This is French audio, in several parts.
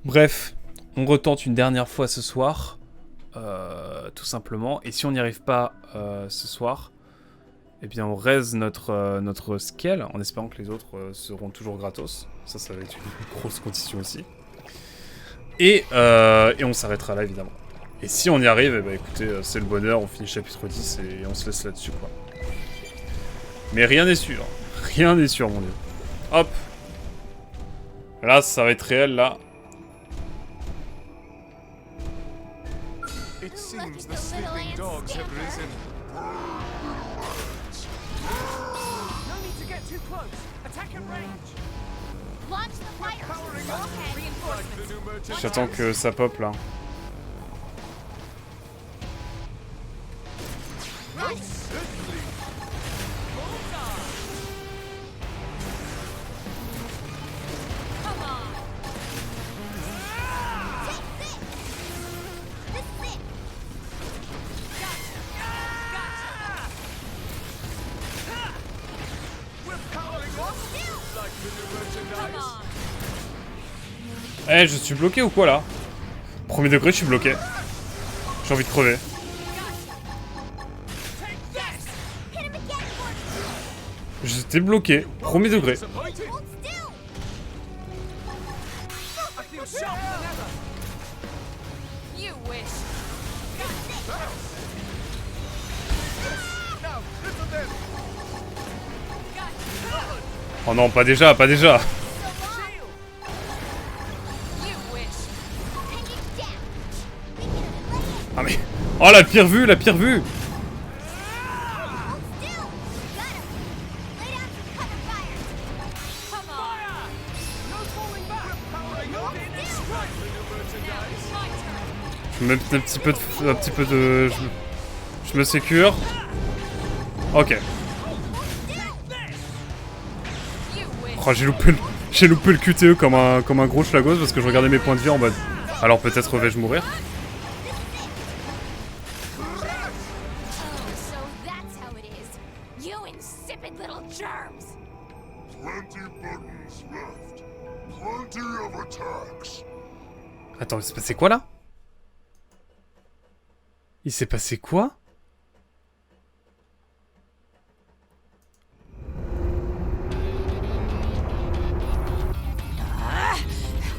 Bref, on retente une dernière fois ce soir. Tout simplement. Et si on n'y arrive pas ce soir, eh bien on raise notre scale en espérant que les autres seront toujours gratos. Ça va être une grosse condition aussi. Et on s'arrêtera là évidemment. Et si on y arrive, eh ben, écoutez, c'est le bonheur, on finit le chapitre 10 et on se laisse là-dessus quoi. Mais rien n'est sûr. Rien n'est sûr mon dieu. Hop. Là ça va être réel là. It seems the sleeping dogs have risen. No need to get too close. Attack at range. Launch the fire. Powering up. Okay. Like the new merchandise. J'attends que ça pop là. Certainly. Come on. Take this. This is it. We're powering up. Like the new Come merchandise. on. Eh, je suis bloqué ou quoi là? Premier degré, je suis bloqué. J'ai envie de crever. Take this. Hit him again, Morty. J'étais bloqué. Premier degré. Disappointing. Hold still. I feel sharper than ever. You wish. Now, little them. Oh non, pas déjà, pas déjà. So long. You wish. Hang it down. We can lay it. Ah mais... Oh la pire vue, la pire vue. Hold still. Got him. Lay down some cover fire. Come on. No falling back. Powering up. Still. Like the new merchandise. My turn. Je me mets un petit peu de... Je me sécure. Ok. You wish. Oh, j'ai loupé le QTE comme un gros schlagos parce que je regardais mes points de vie en mode... Alors peut-être vais-je mourir? So that's how it is. You insipid little germs. Plenty buttons left. Plenty of attacks. Attends, il s'est passé quoi là? Il s'est passé quoi?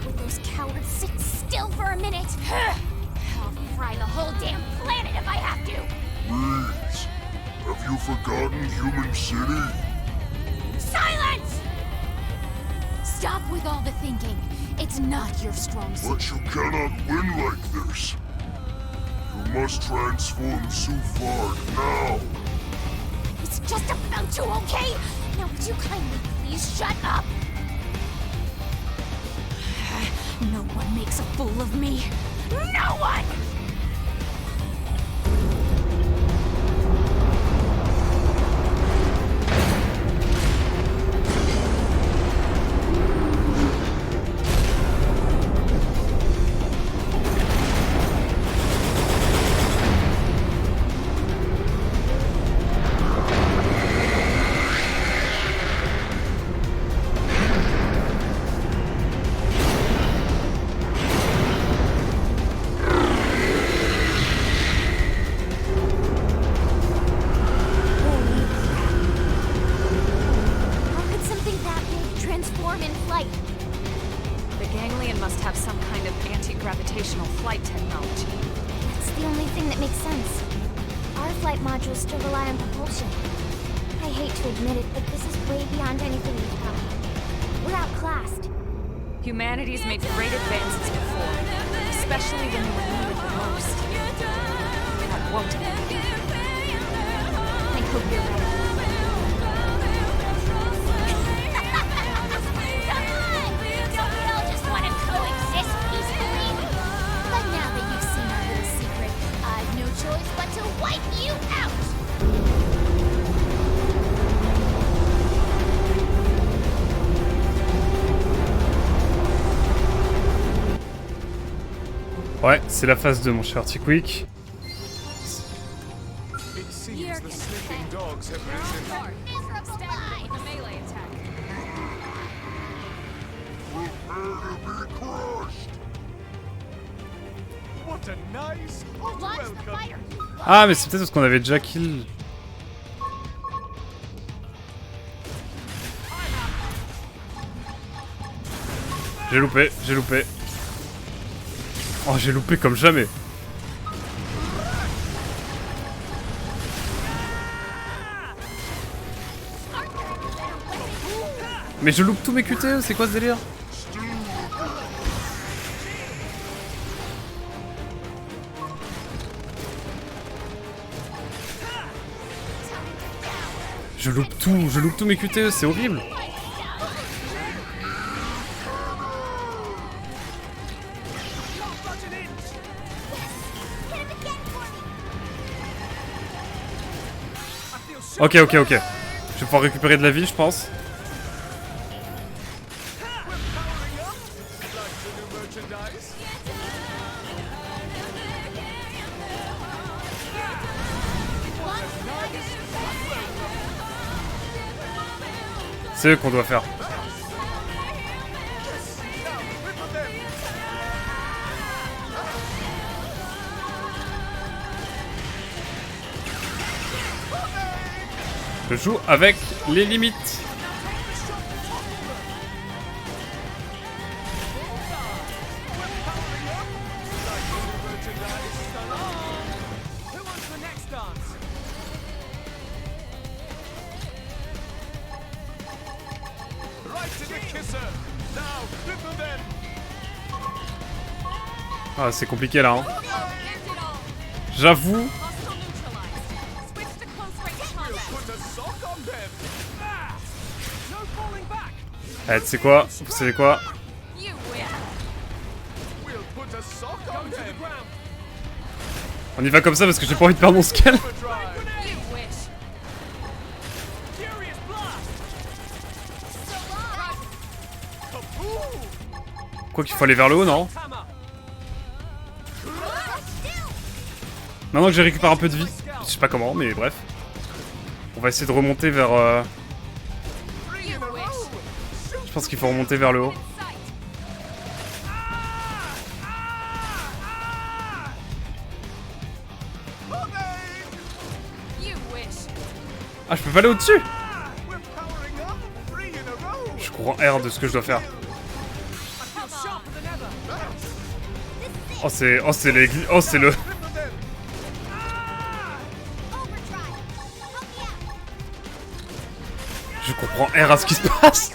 Would those cowards sit still for a minute? I'll fry the whole damn planet if I have to. Please. Have you forgotten Human City? Silence! Stop with all the thinking. It's not your strong suit. But you cannot win like this. You must transform Sufard now. It's just about to, okay? Now would you kindly please shut up? No one makes a fool of me. No one! How could something that big transform in flight? The ganglion must have some kind of anti-gravitational flight technology. That's the only thing that makes sense. Our flight modules still rely on propulsion. I hate to admit it, but this is way beyond anything we've done. We're outclassed. Humanity's made great advances before, especially when they were needed the most. That won't end. I hope you're right. Come on! Don't we all just want to coexist peacefully? But now that you've seen our little secret, I've no choice but to wipe you out! Ouais, c'est la phase 2 mon cher T-Quick. It seems the sleeping dogs have risen. Miserable Stagger life! with a melee attack. Prepare to be crushed. What a nice hot Launch the welcome. fire. Ah, mais c'est peut-être parce qu'on avait déjà kill. J'ai loupé, j'ai loupé. Oh, j'ai loupé comme jamais. Mais je loupe tous mes QTE, c'est quoi ce délire? Je loupe tous mes QTE, c'est horrible. Ok, ok, ok. Je vais pouvoir récupérer de la vie, je pense. C'est eux qu'on doit faire. Je joue avec les limites. Who wants the next dance? Right to the kisser. Now, ripple them. Ah, c'est compliqué là. Hein. J'avoue. Hostile neutralized. Switch to close range combat. Put a sock on them. Ah! No falling back. Eh, tu sais quoi? Vous savez quoi? You win. We'll put a sock on them. To the ground. On y va comme ça parce que j'ai pas envie de perdre mon scale. Overdrive. You wish. Furious blast. Kaboom! Quoi qu'il faut aller vers le haut, non? Hammer. Maintenant que j'ai récupéré un peu de vie, je sais pas comment, mais bref. On va essayer de remonter vers... Three in a row. Je pense qu'il faut remonter vers le haut. You wish. Ah, je peux pas aller au-dessus? We're powering up. Three in a row. Je cours en R de ce que je dois faire. I feel sharper than ever. Oh, c'est... Oh, c'est les... Oh, c'est le... Ripple them. Overdrive. Help me out. Je comprends R à ce qui se passe.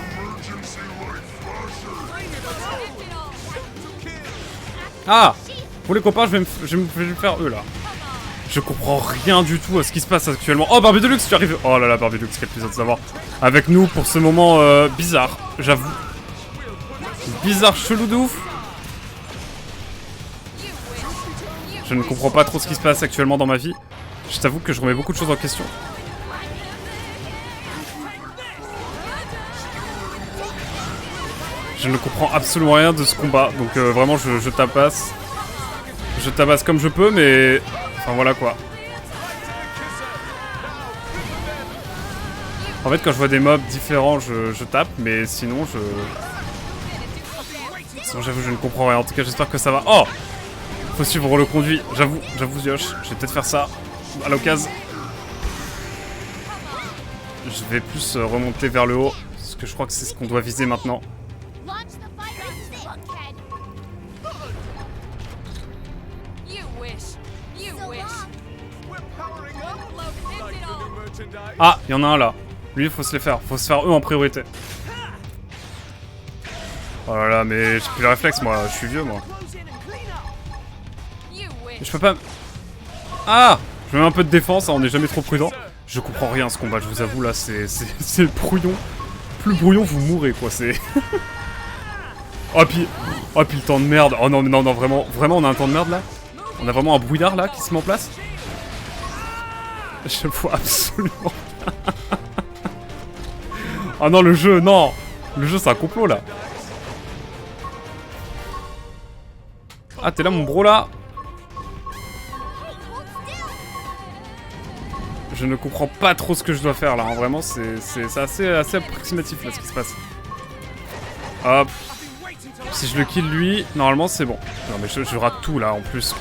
Emergency light flasher. Ah! Pour les copains, je vais me faire eux, là. Je comprends rien du tout à ce qui se passe actuellement. Oh, Barbie Deluxe, tu arrives. Oh là là, Barbie Deluxe, quel plaisir de savoir. Avec nous pour ce moment bizarre, j'avoue. Bizarre, chelou de ouf. Je ne comprends pas trop ce qui se passe actuellement dans ma vie. Je t'avoue que je remets beaucoup de choses en question. Je ne comprends absolument rien de ce combat, donc vraiment je tabasse. Je tabasse comme je peux, mais... Enfin voilà quoi. En fait quand je vois des mobs différents, je tape, mais sinon Sinon j'avoue je ne comprends rien, en tout cas j'espère que ça va... Oh! Faut suivre le conduit, j'avoue Yosh, je vais peut-être faire ça à l'occasion. Je vais plus remonter vers le haut, parce que je crois que c'est ce qu'on doit viser maintenant. Launch the fire exit. You wish. You So wish. long. We're powering up. Load Like it the all. new merchandise. Ah, il y en a un là. Lui, il faut se les faire. Faut se faire eux en priorité. Oh là là, mais j'ai plus le réflexe, moi. Je suis vieux, moi. Close in and clean up. You wish. Je peux pas... Ah! Je mets un peu de défense, hein, on n'est jamais trop prudent. Je comprends rien à ce combat, je vous avoue, là, c'est brouillon. Plus brouillon, vous mourrez, quoi, c'est... oh, puis le temps de merde. Oh non, mais non, vraiment, on a un temps de merde, là. On a vraiment un brouillard, là, qui se met en place. Je vois absolument... oh non, le jeu, non! Le jeu, c'est un complot, là. Ah, t'es là, mon bro, là? Je ne comprends pas trop ce que je dois faire là, hein. Vraiment c'est assez approximatif là ce qui se passe. Hop. Si je le kill lui, normalement c'est bon. Non mais je rate tout là en plus.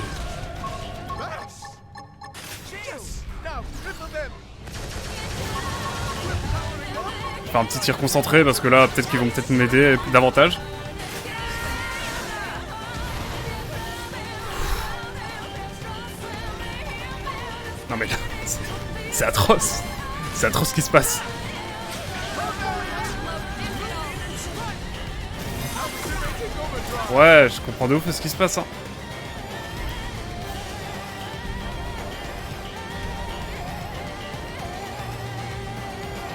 Je vais faire un petit tir concentré parce que là peut-être qu'ils vont peut-être m'aider davantage. Non mais là, c'est atroce. C'est atroce ce qui se passe. Ouais, je comprends de ouf ce qui se passe. Hein.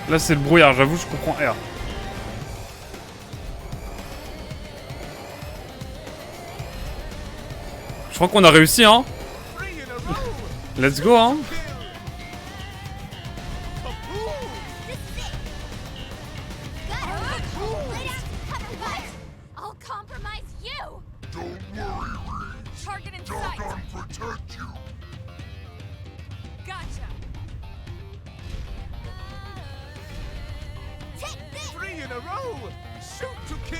Là, c'est le brouillard, j'avoue, je comprends R. Je crois qu'on a réussi, hein. Let's go, hein. I'll compromise you. Don't worry, Reese. Target in Doggone sight. protect you. Gotcha. Take this. 3 in a row. Shoot to kill.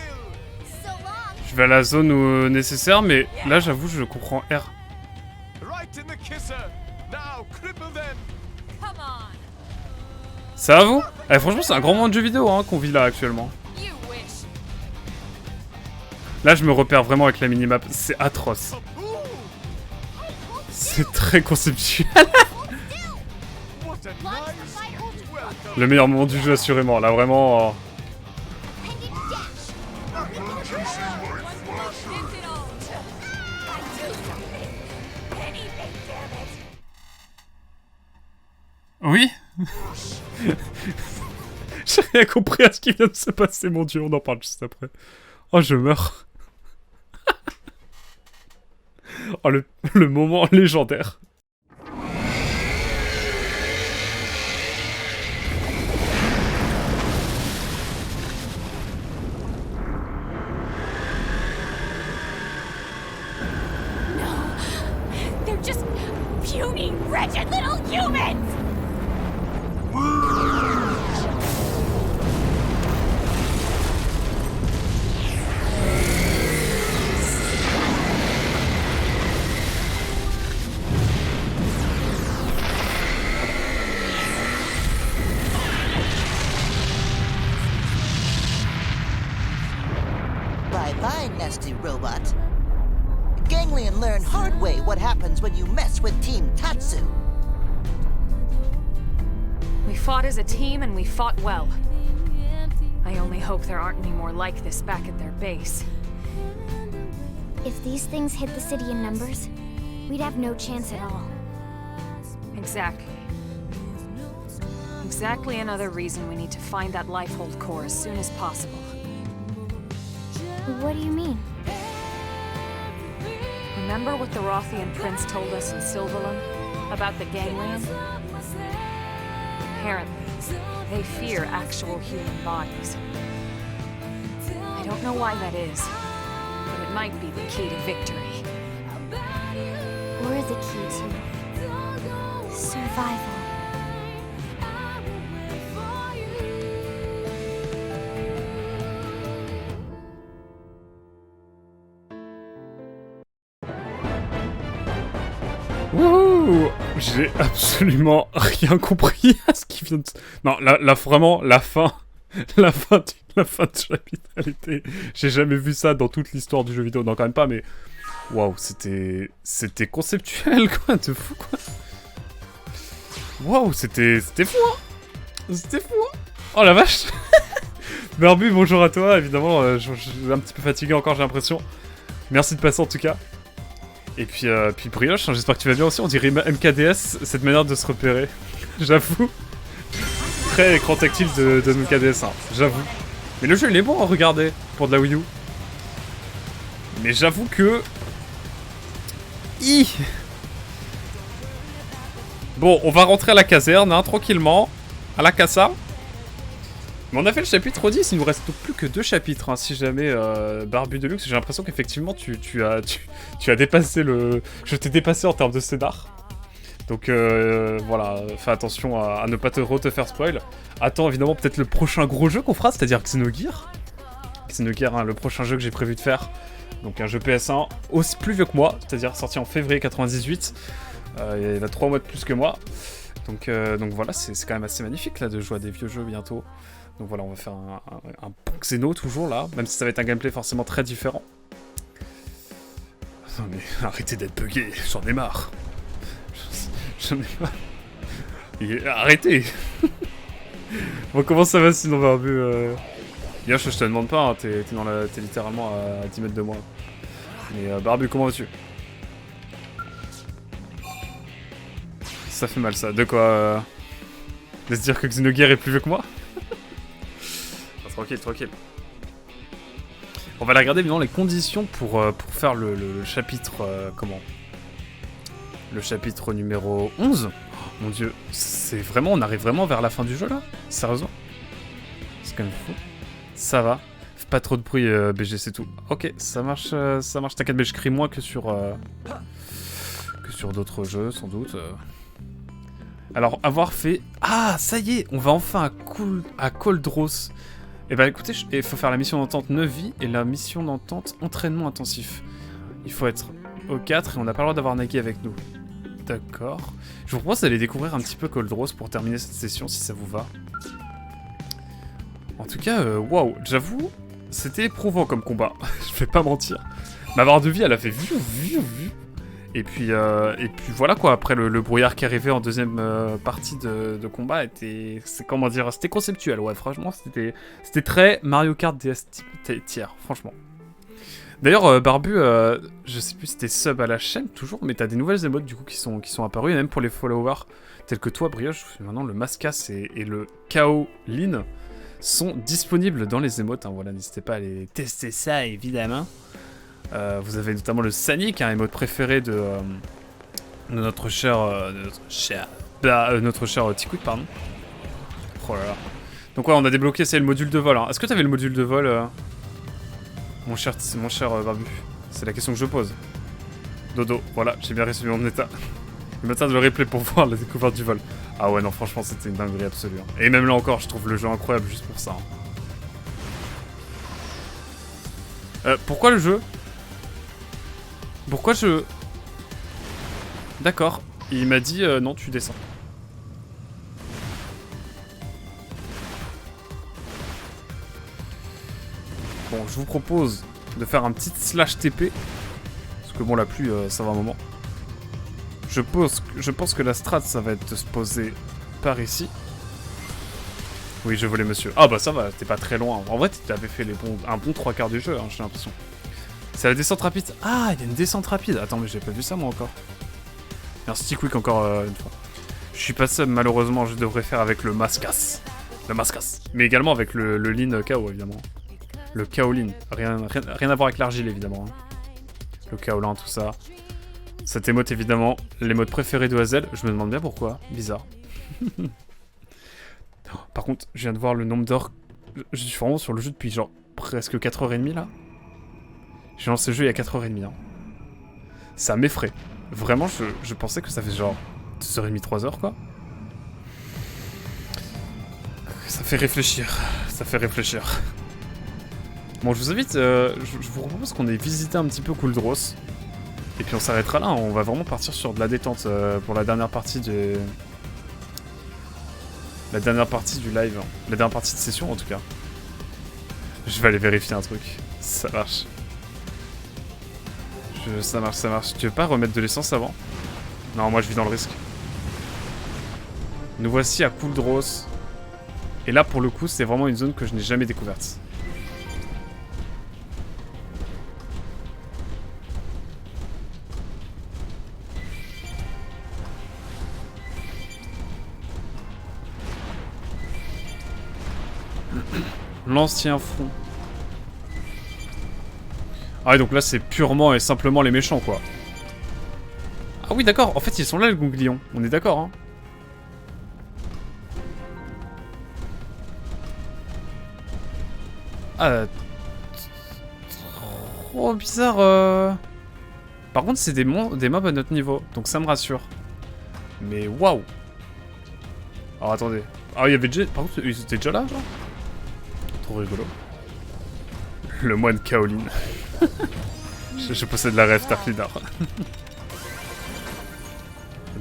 So long. Je vais à la zone où nécessaire, mais là, j'avoue, je comprends R. Right in the kisser. Now cripple them. Come on. Ça va vous? Eh, franchement, c'est un grand moment de jeu vidéo hein, qu'on vit là actuellement. You wish. Là, je me repère vraiment avec la minimap. C'est atroce. C'est très conceptuel. What a Watch the nice fight hold you up. welcome. Le meilleur moment du jeu, assurément. Là, vraiment. And it dash. Emergency light flasher. Did it all. Do something. Anything, damn it. Oui. J'ai rien compris à ce qui vient de se passer, mon dieu. On en parle juste après. Oh, je meurs. Oh, le moment légendaire. They're just puny, wretched little humans. Bye-bye, nasty robot. Ganglion learned hard way what happens when you mess with Team Tatsu. We fought as a team and we fought well. I only hope there aren't any more like this back at their base. If these things hit the city in numbers, we'd have no chance at all. Exactly. Exactly another reason we need to find that Lifehold core as soon as possible. What do you mean? Remember what the Rothian prince told us in Silverlum about the Ganglion? Apparently, they fear actual human bodies. I don't know why that is, but it might be the key to victory. Or the key to survival. Wouhou! J'ai absolument rien compris à ce qui vient de... Non, vraiment, la fin du chapitre, elle était... J'ai jamais vu ça dans toute l'histoire du jeu vidéo. Non, quand même pas, mais... Waouh, c'était conceptuel, quoi, de fou, quoi. Waouh, c'était fou, hein. C'était fou, hein. Oh, la vache. Barbu, bonjour à toi, évidemment, je suis un petit peu fatigué encore, j'ai l'impression. Merci de passer, en tout cas. Et puis Brioche, hein, j'espère que tu vas bien aussi. On dirait MKDS, cette manière de se repérer. J'avoue. Très écran tactile de MKDS, hein, j'avoue. Mais le jeu, il est bon à regarder pour de la Wii U. Mais j'avoue que... Bon, on va rentrer à la caserne, hein, tranquillement. À la casa. Mais on a fait le chapitre 10, il nous reste plus que 2 chapitres, hein, si jamais Barbu Deluxe. J'ai l'impression qu'effectivement tu as dépassé le... Je t'ai dépassé en termes de scénar. Donc voilà, fais attention à ne pas te faire spoil. Attends évidemment peut-être le prochain gros jeu qu'on fera, c'est-à-dire Xenogears. Xenogears, hein, le prochain jeu que j'ai prévu de faire. Donc un jeu PS1 aussi plus vieux que moi, c'est-à-dire sorti en février 98. Il a 3 mois de plus que moi. Donc voilà, c'est quand même assez magnifique là de jouer à des vieux jeux bientôt. Donc voilà, on va faire un bon Xeno toujours là, même si ça va être un gameplay forcément très différent. Non mais arrêtez d'être bugué, j'en ai marre. J'en ai marre. Arrêtez. Bon, comment ça va sinon, Barbu Yosh, je te demande pas, hein, t'es littéralement à 10 mètres de moi. Mais Barbu, comment vas-tu? Ça fait mal ça, de quoi de se dire que Xenogears est plus vieux que moi. Tranquille, tranquille. On va aller regarder évidemment les conditions pour faire le chapitre... comment? Le chapitre numéro 11. Oh, mon dieu, c'est vraiment... On arrive vraiment vers la fin du jeu là? Sérieusement? C'est quand même fou. Ça va. Fais pas trop de bruit, BG, c'est tout. Ok, ça marche, T'inquiète, mais je crie moins que sur d'autres jeux, sans doute. Alors, avoir fait... Ah, ça y est, on va enfin à Coldros. Eh ben écoutez, il faut faire la mission d'entente 9 vies et la mission d'entente entraînement intensif. Il faut être au 4 et on n'a pas le droit d'avoir Nagi avec nous. D'accord. Je vous propose d'aller découvrir un petit peu Coldros pour terminer cette session si ça vous va. En tout cas, waouh, j'avoue, c'était éprouvant comme combat. Je vais pas mentir. Ma barre de vie, elle a fait vu. Et puis voilà quoi, après le brouillard qui arrivait en deuxième partie de combat c'était conceptuel, ouais, franchement, c'était très Mario Kart DS tiers, franchement. D'ailleurs, Barbu, je sais plus si t'es sub à la chaîne toujours, mais t'as des nouvelles émotes du coup qui sont apparues, et même pour les followers tels que toi, Brioche, maintenant le Mascas et le Kaolin sont disponibles dans les émotes, hein, voilà, n'hésitez pas à aller tester ça, évidemment. Vous avez notamment le Sanic, un émote préféré de notre cher Tiquik, pardon. Oh là là. Donc ouais, on a débloqué, c'est le module de vol. Hein. Est-ce que t'avais le module de vol, mon cher Barbu? C'est la question que je pose. Dodo, voilà, j'ai bien résumé mon état. Le matin de le replay pour voir la découverte du vol. Ah ouais, non, franchement, c'était une dinguerie absolue. Hein. Et même là encore, je trouve le jeu incroyable juste pour ça. Hein. Pourquoi le jeu? Pourquoi je... D'accord. Il m'a dit non, tu descends. Bon, je vous propose de faire un petit slash TP. Parce que bon, la pluie, ça va un moment. Je pense que la strat, ça va être de se poser par ici. Oui, je volais monsieur. Ah bah ça va, t'es pas très loin. En vrai, t'avais fait un bon 3/4 du jeu, hein, j'ai l'impression. C'est la descente rapide. Ah, il y a une descente rapide. Attends, mais j'ai pas vu ça moi encore. Merci Tiquik encore une fois. Je suis pas sub, malheureusement, je devrais faire avec le Mascas. Le Mascas. Mais également avec le Lin KO, évidemment. Le Kaolin. Rien à voir avec l'argile, évidemment. Hein. Le Kaolin, tout ça. Cette émote, évidemment, l'émote préférée de Hazel. Je me demande bien pourquoi. Bizarre. Par contre, je viens de voir le nombre d'heures. Je suis vraiment sur le jeu depuis genre presque 4h30 là. J'ai lancé le jeu il y a 4h30. Hein. Ça m'effraie. Vraiment, je pensais que ça fait genre 2h30, 3h quoi. Ça fait réfléchir. Ça fait réfléchir. Bon, je vous invite, je vous propose qu'on ait visité un petit peu Coldros. Et puis on s'arrêtera là. On va vraiment partir sur de la détente pour la dernière partie du... La dernière partie du live. Hein. La dernière partie de session en tout cas. Je vais aller vérifier un truc. Ça marche. Ça marche. Tu veux pas remettre de l'essence avant? Non, moi je vis dans le risque. Nous voici à Coldros. Et là, pour le coup, c'est vraiment une zone que je n'ai jamais découverte. L'ancien front. Ah ouais, donc là c'est purement et simplement les méchants quoi. Ah oui d'accord, en fait ils sont là les ganglions, on est d'accord hein. Ah... Trop bizarre Par contre c'est des mobs à notre niveau, donc ça me rassure. Mais waouh. Alors attendez. Ah il y avait déjà... Par contre ils étaient déjà là genre. Trop rigolo. Le moine Kaolin. je possède la rêve Tarklinar.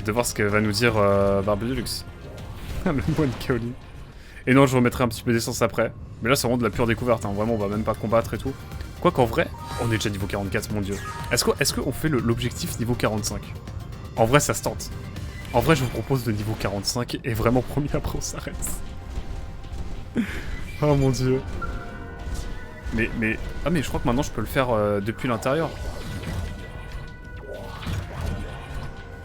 De voir ce qu'elle va nous dire Barbe de Luxe. Le moine Kaolin. Et non, je remettrai un petit peu d'essence après. Mais là, c'est vraiment de la pure découverte. Hein. Vraiment, on va même pas combattre et tout. Quoi qu'en vrai, on est déjà niveau 44, mon dieu. Est-ce qu'on fait l'objectif niveau 45? En vrai, ça se tente. En vrai, je vous propose le niveau 45 et vraiment promis, après on s'arrête. Oh mon dieu. Ah mais je crois que maintenant je peux le faire depuis l'intérieur.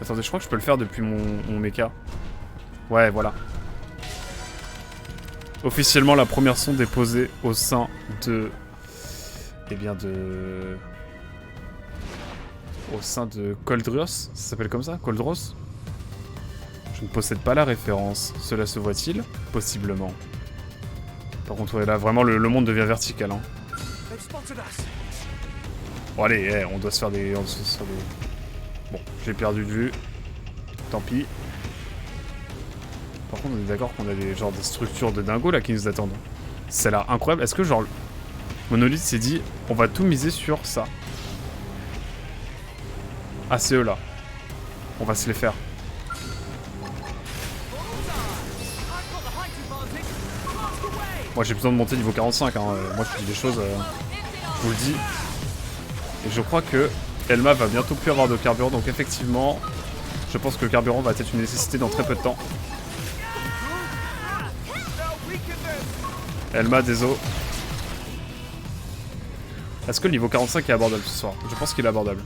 Attendez, je crois que je peux le faire depuis mon mecha. Ouais, voilà. Officiellement, la première sonde est posée au sein de... Eh bien de... Au sein de Coldros. Ça s'appelle comme ça, Coldros. Je ne possède pas la référence. Cela se voit-il? Possiblement. Par contre, ouais, là, vraiment, le monde devient vertical. Hein. Bon, allez, on doit se faire des... Bon, j'ai perdu de vue. Tant pis. Par contre, on est d'accord qu'on a des structures de dingo, là, qui nous attendent. Ça a l'air incroyable. Est-ce que, genre, Monolith s'est dit, on va tout miser sur ça? Ah, c'est eux, là. On va se les faire. Moi j'ai besoin de monter niveau 45, hein. Moi je dis des choses, je vous le dis. Et je crois que Elma va bientôt plus avoir de carburant, donc effectivement, je pense que le carburant va être une nécessité dans très peu de temps. Elma, désolé. Est-ce que le niveau 45 est abordable ce soir? Je pense qu'il est abordable.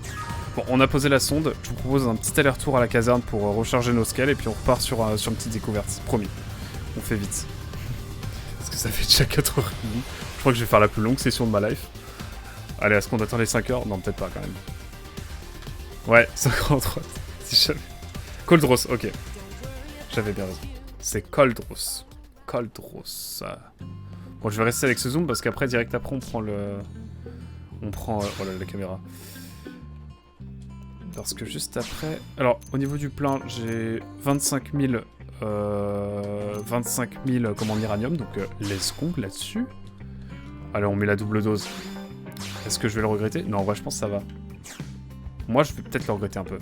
Bon, on a posé la sonde, je vous propose un petit aller-retour à la caserne pour recharger nos scales et puis on repart sur une petite découverte, promis. On fait vite. Ça fait déjà 4h30. Je crois que je vais faire la plus longue session de ma life. Allez, est-ce qu'on attend les 5h? Non, peut-être pas quand même. Ouais, 5h30. Si jamais. Coldros, ok. J'avais bien raison. C'est Coldros. Coldros. Bon, je vais rester avec ce zoom parce qu'après, direct après, on prend le... oh là, la caméra. Parce que juste après... Alors, au niveau du plein, j'ai 25 000 comme en uranium, donc let's go là-dessus. Allez, on met la double dose. Est-ce que je vais le regretter? Non, en vrai, je pense que ça va. Moi, je vais peut-être le regretter un peu.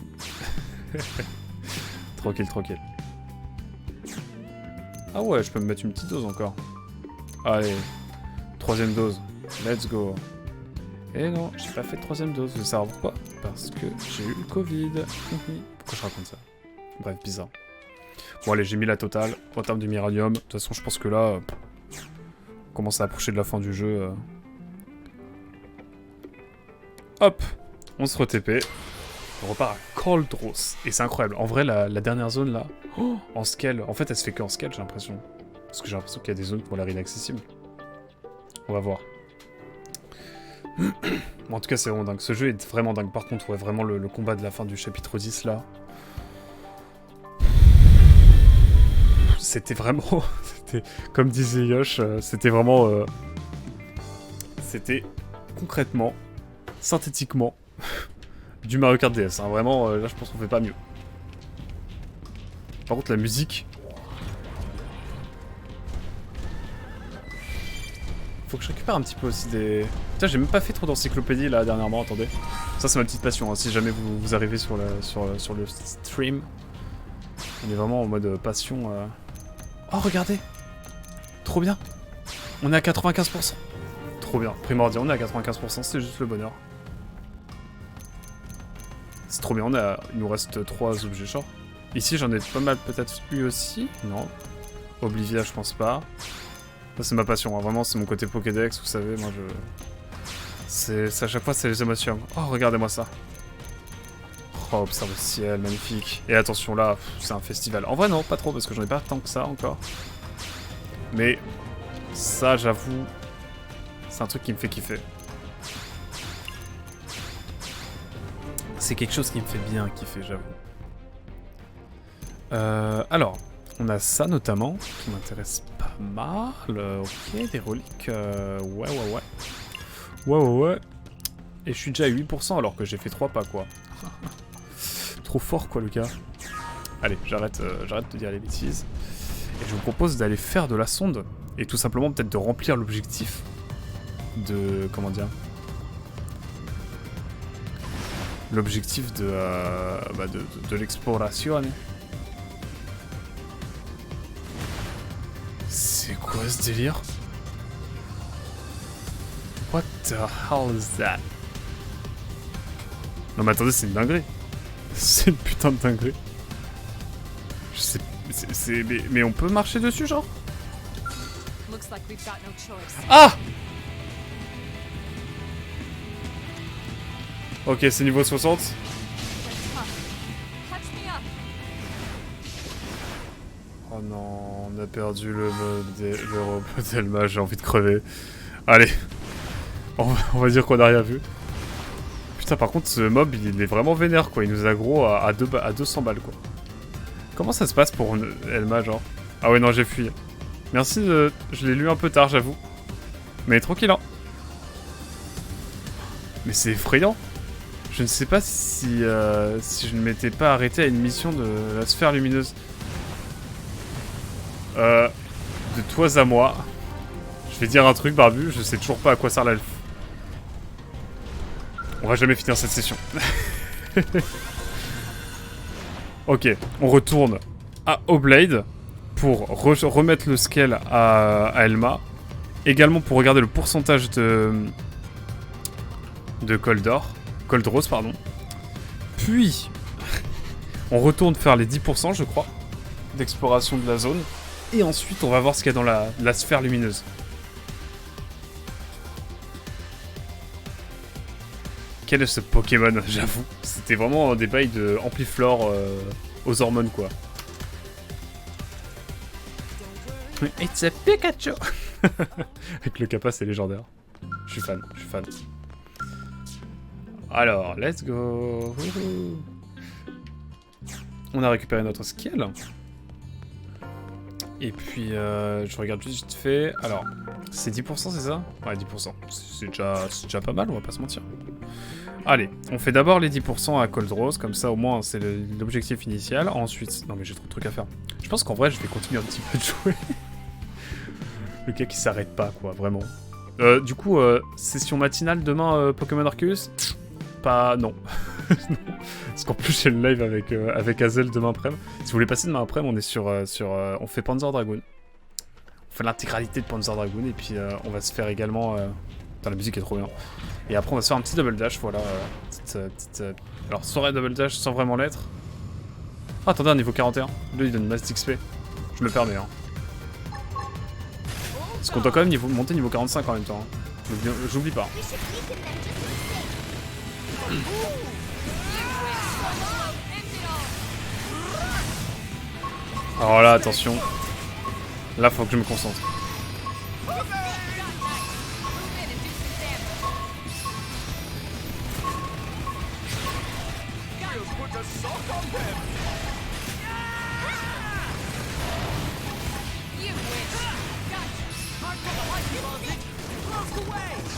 Tranquille, tranquille. Ah ouais, je peux me mettre une petite dose encore. Allez, 3ème dose. Let's go. Et non, j'ai pas fait de 3ème dose. Vous savez savoir pourquoi? Parce que j'ai eu le Covid. Pourquoi je raconte ça? Bref, bizarre. Bon allez, j'ai mis la totale en termes du miranium. De toute façon, je pense que là, on commence à approcher de la fin du jeu. Hop, on se re-TP. On repart à Coldros. Et c'est incroyable. En vrai, la dernière zone là, en scale, en fait, elle se fait qu'en scale, j'ai l'impression. Parce que j'ai l'impression qu'il y a des zones qui ont l'air inaccessibles. On va voir. Bon, en tout cas, c'est vraiment dingue. Ce jeu est vraiment dingue. Par contre, ouais, vraiment le combat de la fin du chapitre 10 là. C'était vraiment... comme disait Yosh, c'était vraiment... c'était concrètement, synthétiquement, du Mario Kart DS. Hein. Vraiment, là je pense qu'on fait pas mieux. Par contre la musique... Faut que je récupère un petit peu aussi des... Putain, j'ai même pas fait trop d'encyclopédie là dernièrement, attendez. Ça c'est ma petite passion, hein. Si jamais vous arrivez sur le stream. On est vraiment en mode passion... Oh, regardez! Trop bien! On est à 95%. Trop bien. Primordial, on est à 95%, c'est juste le bonheur. C'est trop bien, il nous reste 3 objets genre. Ici, j'en ai pas mal peut-être eu aussi. Non. Oblivia, je pense pas. Ça, c'est ma passion, hein. Vraiment, c'est mon côté Pokédex, vous savez, moi à chaque fois, c'est les émotions. Oh, regardez-moi ça. Oh, observe le ciel, magnifique. Et attention là, c'est un festival. En vrai non, pas trop, parce que j'en ai pas tant que ça encore. Mais ça, j'avoue, c'est un truc qui me fait kiffer. C'est quelque chose qui me fait bien kiffer, j'avoue. Alors, on a ça notamment, qui m'intéresse pas mal. Ok, des reliques. Ouais. Et je suis déjà à 8% alors que j'ai fait 3 pas, quoi. Trop fort, quoi, le gars. Allez, j'arrête de dire les bêtises. Et je vous propose d'aller faire de la sonde. Et tout simplement, peut-être de remplir l'objectif. comment dire, l'objectif de l'exploration. C'est quoi ce délire? What the hell is that? Non mais attendez, c'est une dinguerie. C'est une putain de dinguerie. Je sais... Mais on peut marcher dessus, genre? Ah! Ok, c'est niveau 60. Oh non, on a perdu le robot d'Elma, j'ai envie de crever. Allez, on va dire qu'on a rien vu. Putain, par contre, ce mob, il est vraiment vénère, quoi. Il nous aggro à 200 balles, quoi. Comment ça se passe pour Elma, genre? Ah ouais, non, j'ai fui. Merci, je l'ai lu un peu tard, j'avoue. Mais tranquille, hein. Mais c'est effrayant. Je ne sais pas si je ne m'étais pas arrêté à une mission de la sphère lumineuse. De toi à moi. Je vais dire un truc, Barbu, je sais toujours pas à quoi sert l'elfe. On va jamais finir cette session. Ok, on retourne à Oblade pour remettre le scale à Elma. Également pour regarder le pourcentage de Cold Rose, pardon. Puis, on retourne faire les 10%, je crois, d'exploration de la zone. Et ensuite, on va voir ce qu'il y a dans la sphère lumineuse. Quel est ce Pokémon, j'avoue. C'était vraiment des bails de Ampliflore aux hormones, quoi. It's a Pikachu. Avec le Kappa, c'est légendaire. Je suis fan. Alors, let's go. On a récupéré notre skill. Et puis, je regarde juste vite fait. Alors, c'est 10%, c'est ça? Ouais, 10%. C'est déjà pas mal, on va pas se mentir. Allez, on fait d'abord les 10% à Cold Rose, comme ça au moins c'est l'objectif initial. Ensuite, non mais j'ai trop de trucs à faire. Je pense qu'en vrai, je vais continuer un petit peu de jouer. Le gars qui s'arrête pas, quoi, vraiment. Du coup, session matinale demain, Pokémon Arceus? Pas... non. Non. Parce qu'en plus, j'ai le live avec Hazel demain après-midi. Si vous voulez passer demain après-midi, on est sur on fait Panzer Dragoon. On fait l'intégralité de Panzer Dragoon, et puis on va se faire également... Putain, la musique est trop bien. Et après, on va se faire un petit double dash, voilà. Alors, soirée double dash sans vraiment l'être. Ah, attendez, un niveau 41. Lui, il donne masse d'XP. Je me le permets, hein. Parce qu'on doit quand même monter niveau 45 en même temps. Hein. J'oublie pas. Alors là, attention. Là, faut que je me concentre.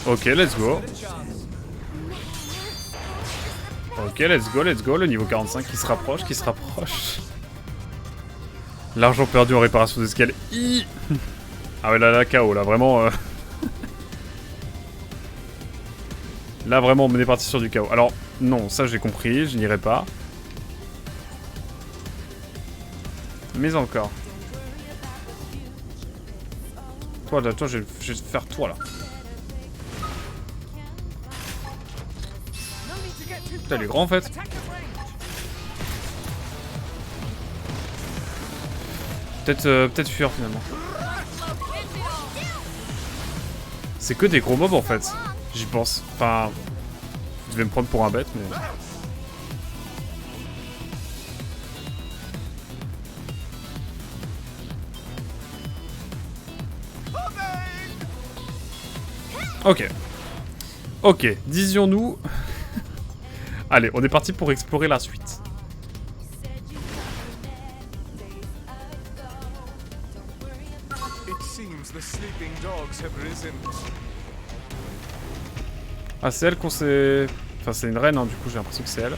Ok, let's go. Ok, let's go. Le niveau 45 qui se rapproche, L'argent perdu en réparation d'escalier. Ah ouais, là, KO, là, vraiment... Là, vraiment, on est parti sur du KO. Alors, non, ça, j'ai compris, je n'irai pas. Mais encore. Toi, je vais te faire toi, là. Putain, il est grand, en fait. Peut-être fuir, finalement. C'est que des gros mobs, en fait. J'y pense. Enfin... Je devais me prendre pour un bête, mais... Ok, disions-nous... Allez, on est parti pour explorer la suite. Ah, c'est elle qu'on s'est... Enfin, c'est une reine, hein, du coup, j'ai l'impression que c'est elle.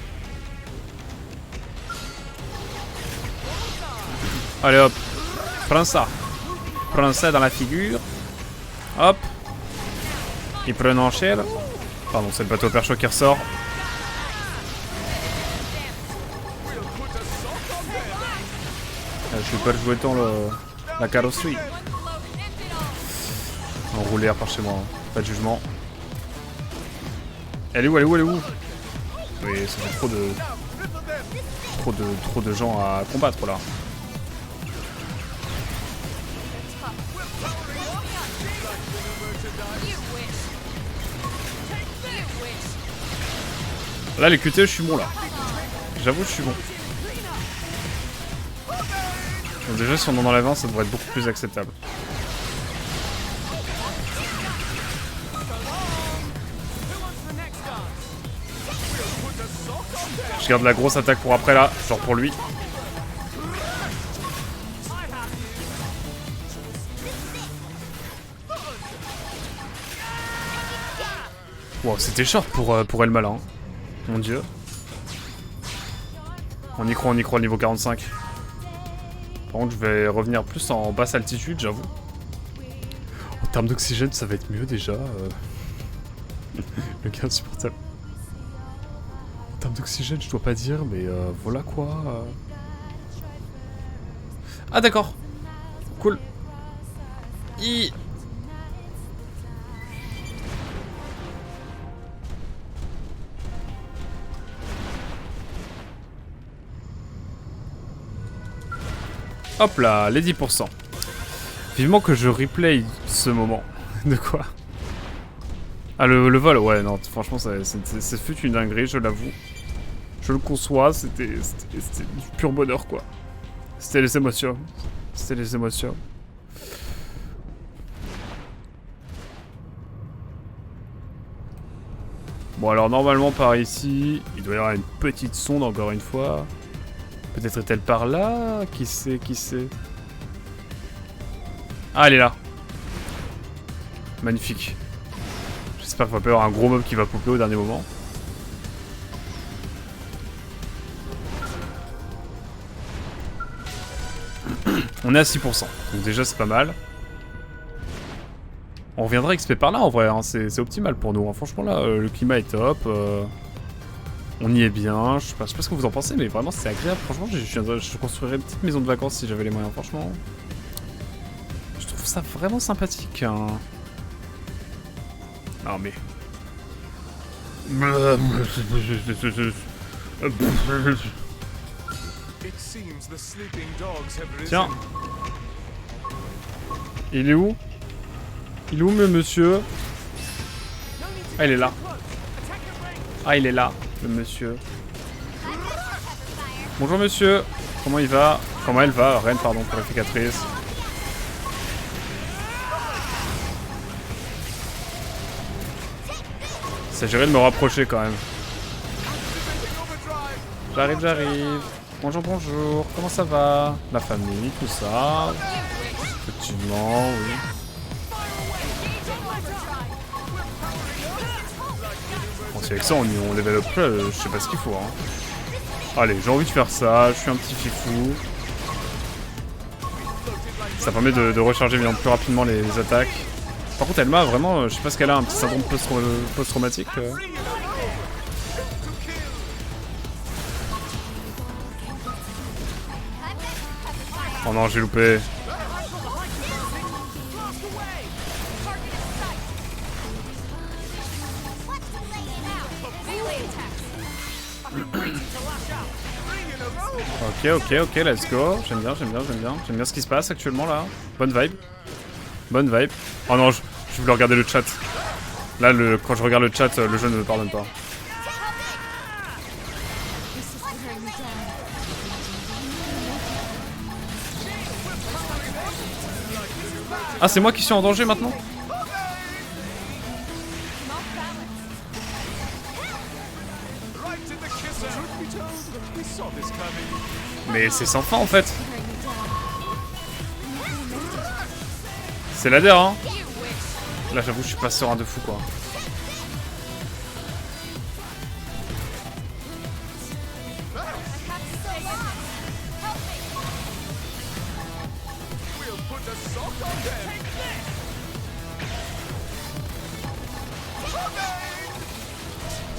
Allez, hop. Prends ça. Prends ça dans la figure. Hop. Ils prennent en cher. Pardon, c'est le bateau percho qui ressort. Je vais pas jouer tant la carrosserie. Enroulé par chez moi, hein. Pas de jugement. Elle est où, elle est où, elle est où? Oui, ça fait trop de gens à combattre là. Là les QTE je suis bon là. J'avoue je suis bon. Donc déjà si on en enlève un ça devrait être beaucoup plus acceptable. Je garde la grosse attaque pour après là, genre pour lui. Wow, c'était short pour El Malin. Mon dieu. On y croit niveau 45. Par contre, je vais revenir plus en basse altitude, j'avoue. En termes d'oxygène, ça va être mieux déjà. Le gars insupportable. En termes d'oxygène, je dois pas dire, mais voilà quoi. Ah d'accord. Cool. Hop là, les 10%. Vivement que je replay ce moment. De quoi? Ah, le vol, ouais, non, franchement, ça fut une dinguerie, je l'avoue. Je le conçois, c'était du pur bonheur, quoi. C'était les émotions. C'était les émotions. Bon, alors, normalement, par ici, il doit y avoir une petite sonde, encore une fois. Peut-être est-elle par là? Qui sait, qui sait? Ah, elle est là. Magnifique. J'espère qu'il va pas y avoir un gros mob qui va popper au dernier moment. On est à 6%. Donc déjà, c'est pas mal. On reviendra XP par là, en vrai. Hein. C'est optimal pour nous. Hein. Franchement, là, le climat est top. On y est bien, je sais pas ce que vous en pensez, mais vraiment c'est agréable. Franchement, je construirais une petite maison de vacances si j'avais les moyens, franchement. Je trouve ça vraiment sympathique. Hein. Non mais... Tiens. Il est où? Il est où, monsieur? Ah, il est là. Ah, il est là. Le monsieur. Bonjour monsieur. Comment il va? Comment elle va? Reine, pardon, purificatrice. Il s'agirait de me rapprocher quand même. J'arrive, j'arrive. Bonjour, bonjour. Comment ça va? La famille, tout ça. Effectivement, oui. Si avec ça on level up, je sais pas ce qu'il faut. Hein. Allez, j'ai envie de faire ça, je suis un petit fifou. Ça permet de recharger bien plus rapidement les attaques. Par contre, Elma, vraiment, je sais pas ce qu'elle a, un petit syndrome post-traumatique. Oh non, j'ai loupé. Ok, let's go. J'aime bien ce qui se passe actuellement là. Bonne vibe. Bonne vibe. Oh non, je voulais regarder le chat. Là, quand je regarde le chat, le jeu ne me pardonne pas. Ah, c'est moi qui suis en danger maintenant? Mais c'est sans fin en fait. C'est ladder hein. Là j'avoue je suis pas serein de fou quoi.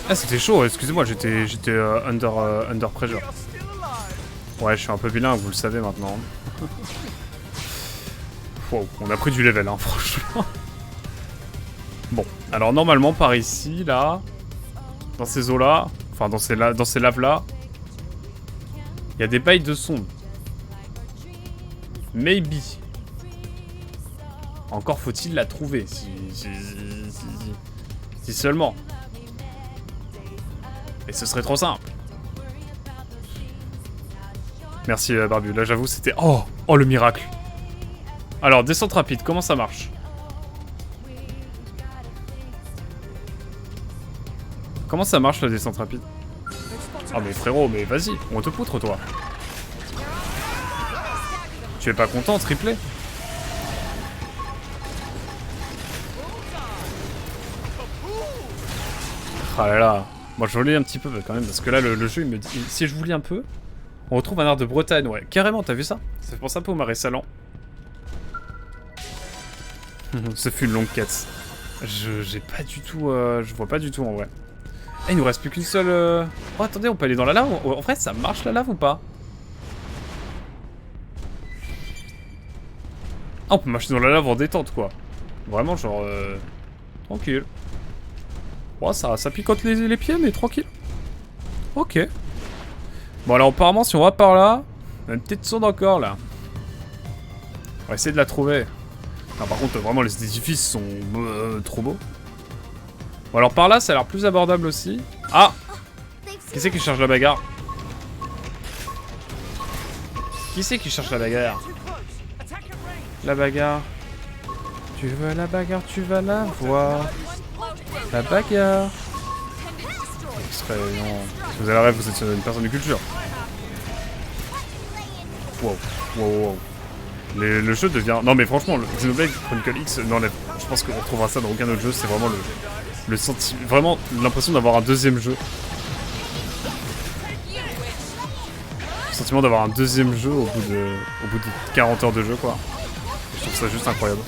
Ah, c'était chaud, excusez-moi, j'étais under pressure. We are still alive. Ouais, je suis un peu bilingue, vous le savez maintenant. Wow, on a pris du level, hein, franchement. Bon, alors normalement, par ici, là, dans ces eaux-là, enfin, dans ces laves-là, il y a des bails de sonde. Maybe. Encore faut-il la trouver, si seulement. Et ce serait trop simple. Merci Barbu, là j'avoue c'était... Oh le miracle. Alors, descente rapide, comment ça marche? Comment ça marche la descente rapide? Oh mais frérot, mais vas-y, on te poutre toi. Tu es pas content, triplé? Ah là là. Moi je lis un petit peu quand même, parce que là le jeu il me dit... Si je vous lis un peu, on retrouve un art de Bretagne, ouais. Carrément, t'as vu ça? Ça fait penser un peu au Marais Salan. Ce fut une longue quête. J'ai pas du tout... je vois pas du tout en vrai. Eh, il nous reste plus qu'une seule... Oh attendez, on peut aller dans la lave? En vrai ça marche la lave ou pas? Ah, on peut marcher dans la lave en détente quoi. Vraiment genre... tranquille. Oh, ça picote les pieds, mais tranquille. Ok. Bon, alors apparemment, si on va par là, on a une petite sonde encore là. On va essayer de la trouver. Non, par contre, vraiment, les édifices sont trop beaux. Bon, alors par là, ça a l'air plus abordable aussi. Ah! Qui c'est qui cherche la bagarre? Qui c'est qui cherche la bagarre? La bagarre. Tu veux la bagarre, tu vas la voir. La bagarre. Non. Si vous avez la rêve, vous êtes une personne de culture. Wow, wow, wow. Le jeu devient... Non mais franchement, le Xenoblade Chronicle X n'enlève... Je pense qu'on retrouvera ça dans aucun autre jeu, c'est vraiment le sentiment... Vraiment l'impression d'avoir un deuxième jeu. Le sentiment d'avoir un deuxième jeu au bout de 40 heures de jeu quoi. Je trouve ça juste incroyable.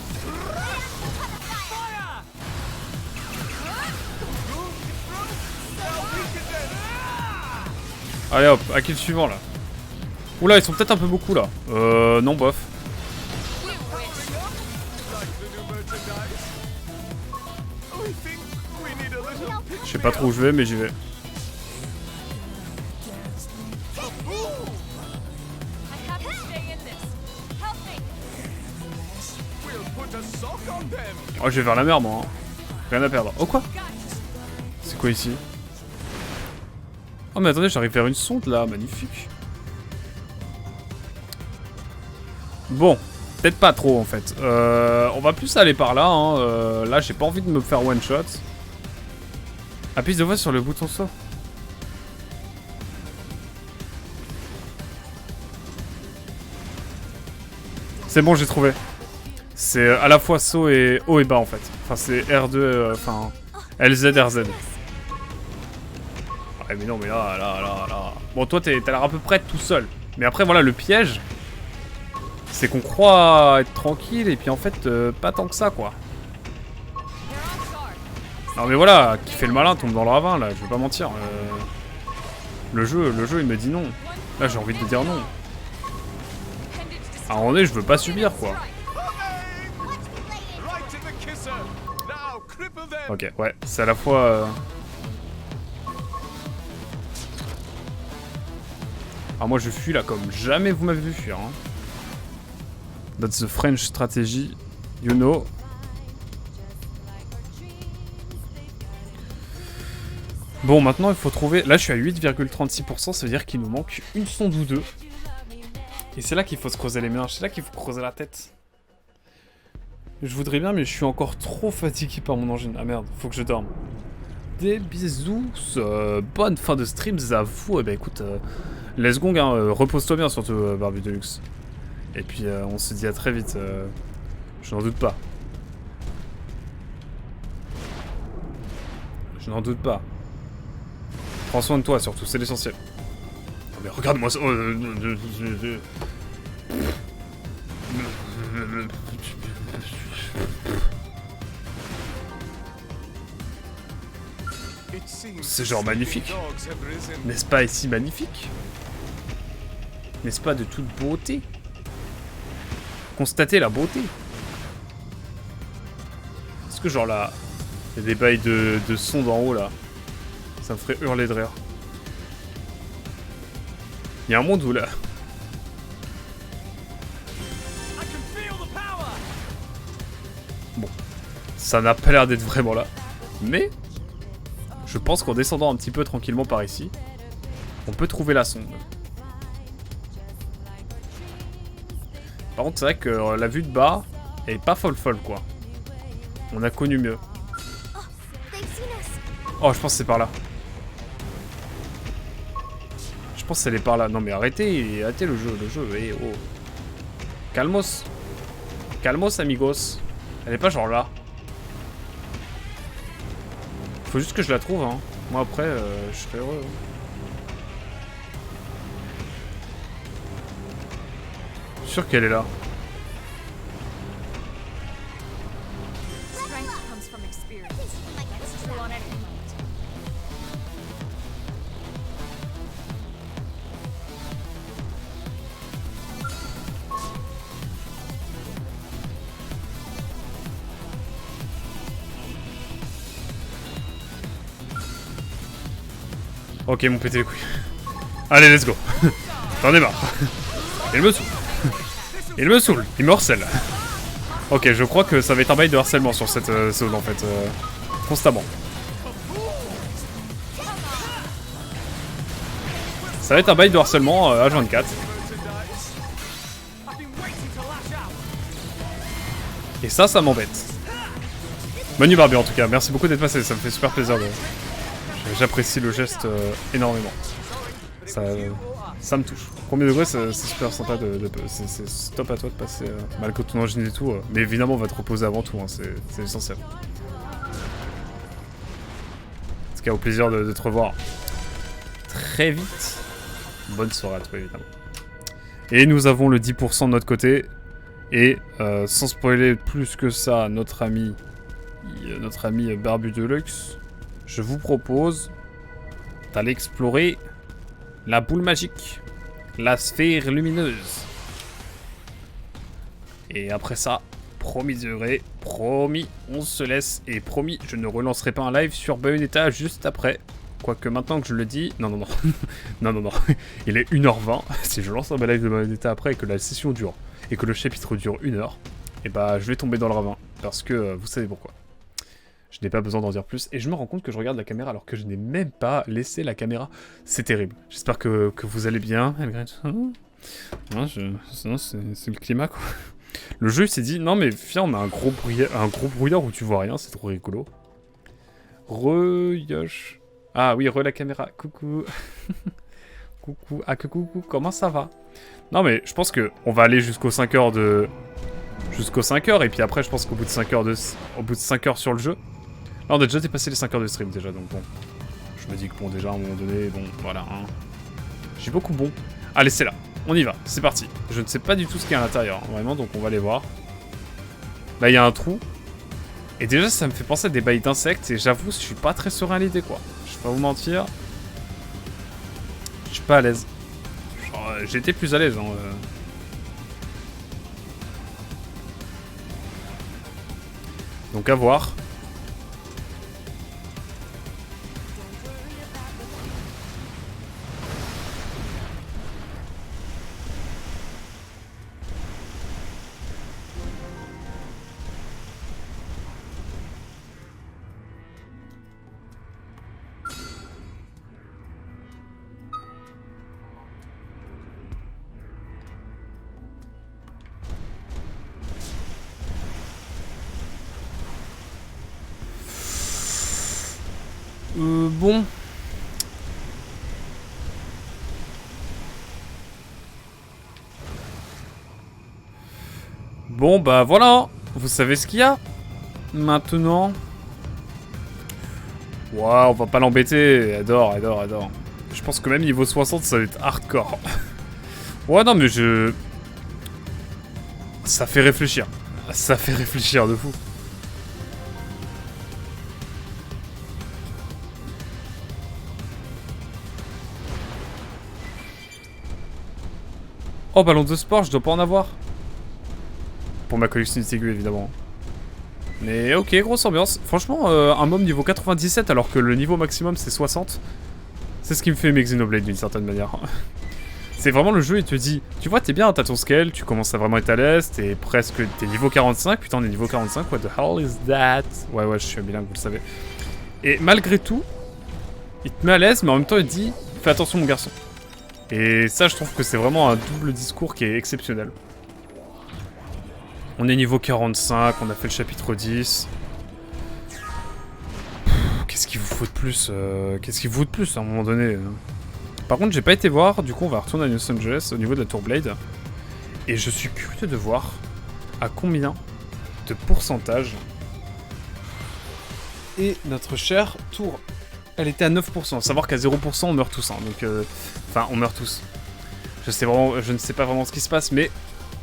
Allez hop, à qui le suivant là? Oula, ils sont peut-être un peu beaucoup là. Non, bof. Je sais pas trop où je vais, mais j'y vais. Oh, je vais vers la mer moi. Hein. Rien à perdre. Oh quoi? C'est quoi ici? Oh mais attendez, j'arrive vers une sonde là, magnifique. Bon, peut-être pas trop en fait. On va plus aller par là. Hein. Là, j'ai pas envie de me faire one shot. Appuie de voix sur le bouton saut. C'est bon, j'ai trouvé. C'est à la fois saut et haut et bas en fait. Enfin, c'est R2, enfin LZ, RZ. Ouais, mais non, mais là. Bon, toi, t'as l'air à peu près tout seul. Mais après, voilà, le piège, c'est qu'on croit être tranquille et puis en fait, pas tant que ça, quoi. Non, mais voilà, qui fait le malin tombe dans le ravin, là, je vais pas mentir. Le jeu, il me dit non. Là, j'ai envie de dire non. À un moment donné, je veux pas subir, quoi. Ok, ouais, c'est à la fois... Alors moi je fuis là comme jamais vous m'avez vu fuir. Hein. That's the French strategy, you know. Bon, maintenant il faut trouver... Là je suis à 8,36%, ça veut dire qu'il nous manque une sonde ou deux. Et c'est là qu'il faut se creuser les méninges, c'est là qu'il faut creuser la tête. Je voudrais bien, mais je suis encore trop fatigué par mon engine. Ah merde, faut que je dorme. Des bisous, bonne fin de stream à vous. Et bah écoute, let's go, hein, repose-toi bien surtout, Barbu Deluxe. Et puis on se dit à très vite, je n'en doute pas. Je n'en doute pas. Prends soin de toi surtout, c'est l'essentiel. Oh, mais regarde-moi ça. C'est genre magnifique. N'est-ce pas ici magnifique? N'est-ce pas de toute beauté? Constatez la beauté. Est-ce que genre là, il y a des bails de son d'en haut là? Ça me ferait hurler de rire. Il y a un monde où là. Bon, ça n'a pas l'air d'être vraiment là. Mais, je pense qu'en descendant un petit peu tranquillement par ici, on peut trouver la sonde. Par contre, c'est vrai que la vue de bas, elle est pas folle quoi. On a connu mieux. Oh, je pense que c'est par là. Je pense qu'elle est par là. Non mais arrêtez le jeu, eh oh. Calmos. Calmos, amigos. Elle est pas genre là. Faut juste que je la trouve, hein. Moi après, je serai heureux. Je suis sûr qu'elle est là. Ok, mon pété les couilles. Allez, let's go. J'en ai marre. Il me saoule. Il me saoule. Il me harcèle. Ok, je crois que ça va être un bail de harcèlement sur cette zone en fait. Constamment. Ça va être un bail de harcèlement H24. Et ça m'embête. Manu Barbier en tout cas. Merci beaucoup d'être passé. Ça me fait super plaisir de... J'apprécie le geste énormément. Ça me touche. Premier degré, c'est super sympa c'est stop à toi de passer malgré ton engine et tout. Mais évidemment, on va te reposer avant tout, hein, c'est essentiel. En tout cas, au plaisir de te revoir très vite. Bonne soirée à toi, évidemment. Et nous avons le 10% de notre côté. Et sans spoiler plus que ça, notre ami Barbu Deluxe, je vous propose d'aller explorer la boule magique, la sphère lumineuse. Et après ça, promis degré, promis, on se laisse. Et promis, je ne relancerai pas un live sur Bayonetta juste après. Quoique maintenant que je le dis... Non. non. Il est 1h20. Si je lance un live de Bayonetta après et que la session dure, et que le chapitre dure 1 heure, et bah je vais tomber dans le ravin. Parce que vous savez pourquoi. Je n'ai pas besoin d'en dire plus. Et je me rends compte que je regarde la caméra alors que je n'ai même pas laissé la caméra. C'est terrible. J'espère que vous allez bien, malgré tout. Non, c'est le climat, quoi. Le jeu, il s'est dit, non mais viens, on a un gros brouillard où tu vois rien. C'est trop rigolo. Yosh. Ah oui, la caméra. Coucou. Coucou. Ah, coucou. Comment ça va? Non mais je pense que on va aller jusqu'aux 5 heures de... Jusqu'aux 5 heures. Et puis après, je pense qu'au bout de 5 heures sur le jeu... Là, on a déjà dépassé les 5 heures de stream déjà, donc bon. Je me dis que bon, déjà, à un moment donné, bon, voilà. Hein. J'ai beaucoup bon. Allez, c'est là. On y va. C'est parti. Je ne sais pas du tout ce qu'il y a à l'intérieur, hein, vraiment, donc on va aller voir. Là, il y a un trou. Et déjà, ça me fait penser à des bails d'insectes, et j'avoue, je suis pas très serein à l'idée, quoi. Je vais pas vous mentir. Je suis pas à l'aise. J'ai été plus à l'aise, hein. Donc, à voir. Bon. Bon, bah voilà. Vous savez ce qu'il y a. Maintenant. Waouh, on va pas l'embêter. Adore. Je pense que même niveau 60, ça va être hardcore. Ouais, non, mais ça fait réfléchir. Ça fait réfléchir de fou. Oh, ballon de sport, je dois pas en avoir. Pour ma collection aiguë, évidemment. Mais ok, grosse ambiance. Franchement, un mob niveau 97 alors que le niveau maximum c'est 60. C'est ce qui me fait aimer Xenoblade d'une certaine manière. C'est vraiment le jeu, il te dit, tu vois, t'es bien, t'as ton scale, tu commences à vraiment être à l'aise, t'es niveau 45, putain, on est niveau 45, what the hell is that? Ouais, je suis bilingue, vous le savez. Et malgré tout, il te met à l'aise, mais en même temps, il te dit, fais attention, mon garçon. Et ça, je trouve que c'est vraiment un double discours qui est exceptionnel. On est niveau 45, on a fait le chapitre 10. Qu'est-ce qu'il vous faut de plus Qu'est-ce qu'il vous faut de plus à un moment donné Par contre, j'ai pas été voir, du coup on va retourner à Los Angeles au niveau de la Tour Blade. Et je suis curieux de voir à combien de pourcentage est notre chère tour. Elle était à 9%, savoir qu'à 0% on meurt tous. Hein, donc, enfin, on meurt tous. Je ne sais pas vraiment ce qui se passe, mais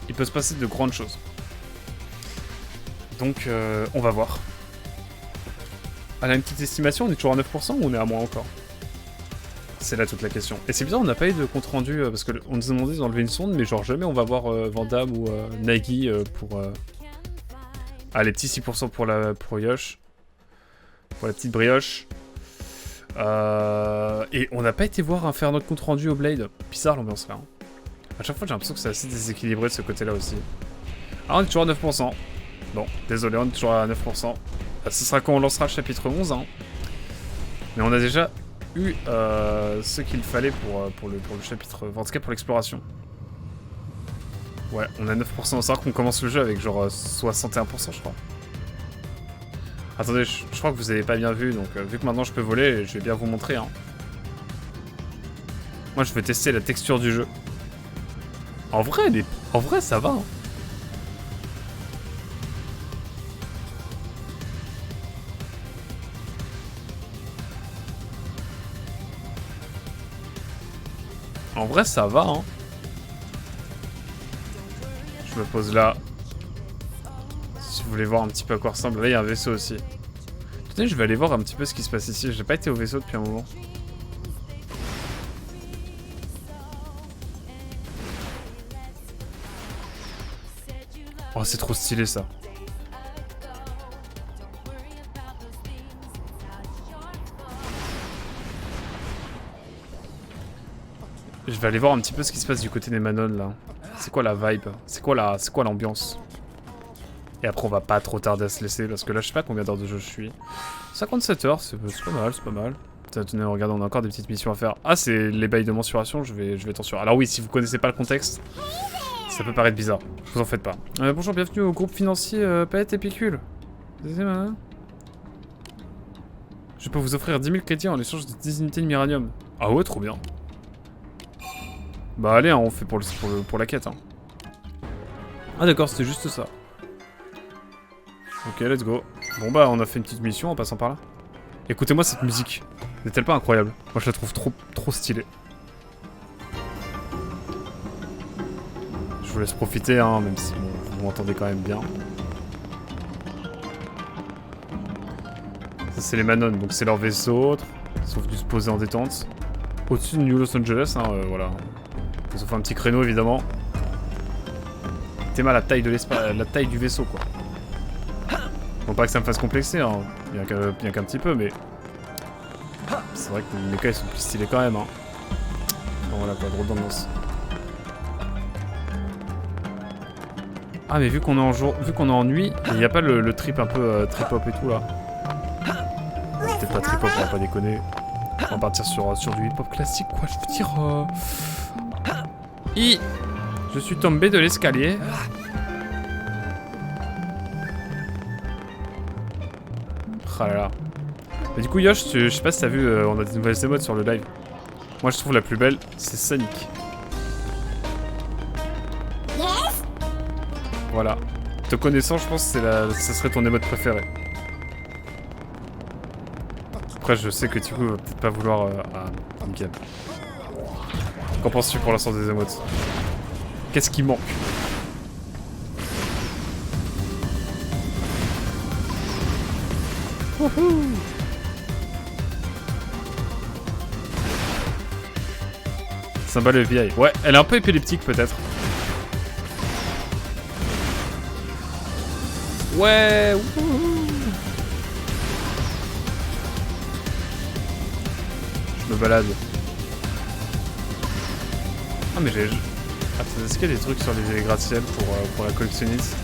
il peut se passer de grandes choses. Donc, on va voir. Elle a une petite estimation, on est toujours à 9% ou on est à moins encore? C'est là toute la question. Et c'est bizarre, on n'a pas eu de compte rendu, parce qu'on nous a demandé d'enlever une sonde, mais genre jamais on va voir Van Damme ou Nagui pour... Ah, les petits 6% pour Yosh. Pour la petite brioche. Et on n'a pas été voir faire notre compte rendu au Blade. Bizarre l'ambiance là. Hein. À chaque fois j'ai l'impression que c'est assez déséquilibré de ce côté là aussi. Ah, on est toujours à 9%. Bon, désolé, on est toujours à 9%. Ce sera quand on lancera le chapitre 11. Hein. Mais on a déjà eu ce qu'il fallait pour le chapitre... En tout cas pour l'exploration. Ouais, on a 9%. C'est vrai qu'on commence le jeu avec genre 61% je crois. Attendez, je crois que vous avez pas bien vu, donc vu que maintenant je peux voler, je vais bien vous montrer. Hein. Moi je veux tester la texture du jeu. En vrai, ça va. Hein. En vrai, ça va. Hein. Je me pose là. Si vous voulez voir un petit peu à quoi ressemble. Là, il y a un vaisseau aussi. Tenez, je vais aller voir un petit peu ce qui se passe ici. J'ai pas été au vaisseau depuis un moment. Oh, c'est trop stylé ça. Je vais aller voir un petit peu ce qui se passe du côté des Manon là. C'est quoi la vibe? C'est quoi l'ambiance? Et après on va pas trop tarder à se laisser parce que là je sais pas combien d'heures de jeu je suis. 57 heures, c'est pas mal, c'est pas mal. Tenez, regardez, on a encore des petites missions à faire. Ah, c'est les bails de mensuration, je vais t'en sur. Alors oui, si vous connaissez pas le contexte, ça peut paraître bizarre. Vous en faites pas. Bonjour, bienvenue au groupe financier Palette et Picule. Je peux vous offrir 10 000 crédits en échange de 10 unités de Miranium. Ah ouais, trop bien. Bah allez, hein, on fait pour la quête. Hein. Ah d'accord, c'était juste ça. Ok, let's go. Bon bah, on a fait une petite mission en passant par là. Écoutez-moi cette musique. N'est-elle pas incroyable? Moi je la trouve trop stylée. Je vous laisse profiter, hein, même si bon, vous m'entendez quand même bien. Ça c'est les Manon, donc c'est leur vaisseau. Sauf dû se poser en détente. Au-dessus de New Los Angeles, hein, voilà. Ils ont fait un petit créneau évidemment. T'es mal la taille du vaisseau quoi. Bon, pas que ça me fasse complexer, hein. Bien qu'un petit peu, mais... C'est vrai que les mechas ils sont plus stylés quand même, hein. Bon voilà quoi, drôle d'ambiance. Ah mais vu qu'on est en nuit, il n'y a pas le trip un peu trip-hop et tout là. Peut-être pas trip-hop, on va pas déconner. On va partir sur du hip-hop classique quoi, je veux dire... Je suis tombé de l'escalier. Ah là là. Mais du coup Yosh, je sais pas si t'as vu, on a des nouvelles émotes sur le live. Moi je trouve la plus belle, c'est Sonic. Voilà. Te connaissant, je pense que ça serait ton émote préférée. Après je sais que du coup, va peut-être pas vouloir... Ah, nickel. Qu'en penses-tu pour l'instant des émotes? Qu'est-ce qui manque? Wouhou! Symbole FBI. Ouais, elle est un peu épileptique peut-être. Ouais, wouhou. Je me balade. Ah mais j'ai... Attends, est-ce qu'il y a des trucs sur les gratte-ciel pour la collectionniste?